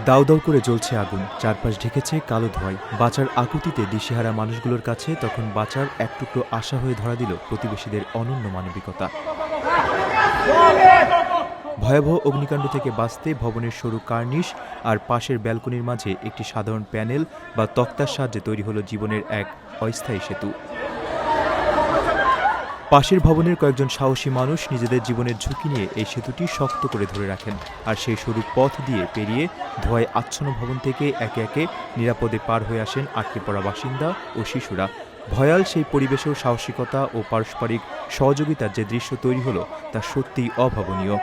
দাউ দাউ করে জ্বলছে আগুন, চারপাশ ঢেকেছে কালো ধোঁয়ায়। বাঁচার আকুতিতে দিশেহারা মানুষগুলোর কাছে তখন বাঁচার এক টুকরো আশা হয়ে ধরা দিল প্রতিবেশীদের অনন্য মানবিকতা। ভয়াবহ অগ্নিকাণ্ড থেকে বাঁচতে ভবনের সরু কার্নিশ আর পাশের ব্যালকনির মাঝে একটি সাধারণ প্যানেল বা তক্তার সাহায্যে তৈরি হলো জীবনের এক অস্থায়ী সেতু। পাশের ভবনের কয়েকজন সাহসী মানুষ নিজেদের জীবনের ঝুঁকি নিয়ে এই সেতুটি শক্ত করে ধরে রাখেন, আর সেই সরু পথ দিয়ে পেরিয়ে ধোঁয়ায় আচ্ছন্ন ভবন থেকে একে একে নিরাপদে পার হয়ে আসেন আটকে পড়া বাসিন্দা ও শিশুরা। ভয়াল সেই পরিবেশেও সাহসিকতা ও পারস্পরিক সহযোগিতার যে দৃশ্য তৈরি হলো তা সত্যিই অভাবনীয়।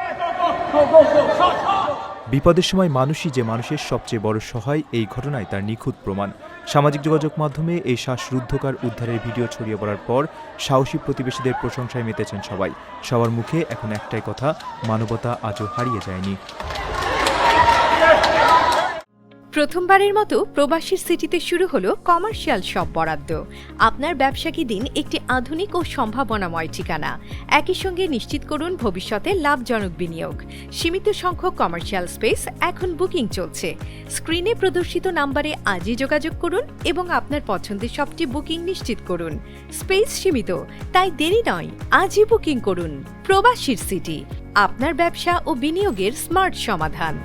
বিপদের সময় মানুষই যে মানুষের সবচেয়ে বড় সহায়, এই ঘটনায় তার নিখুঁত প্রমাণ। সামাজিক যোগাযোগ মাধ্যমে এই শ্বাসরুদ্ধকার উদ্ধারের ভিডিও ছড়িয়ে পড়ার পর সাহসী প্রতিবেশীদের প্রশংসায় মেতেছেন সবাই। সবার মুখে এখন একটাই কথা, মানবতা আজও হারিয়ে যায়নি। প্রথমবারের মতো প্রবাসীর সিটিতে শুরু হলো কমার্শিয়াল শপ বরাদ্দ। আপনার ব্যবসাকে দিন একটি আধুনিক ও সম্ভাবনাময় ঠিকানা। একই সঙ্গে নিশ্চিত করুন ভবিষ্যতে লাভজনক বিনিয়োগ। সীমিত সংখ্যক কমার্শিয়াল স্পেস এখন বুকিং চলছে। স্ক্রিনে প্রদর্শিত নাম্বারে আজই যোগাযোগ করুন এবং আপনার পছন্দের শপটি বুকিং নিশ্চিত করুন। স্পেস সীমিত, তাই দেরি নয়, আজই বুকিং করুন। প্রবাসীর সিটি, আপনার ব্যবসা ও বিনিয়োগের স্মার্ট সমাধান।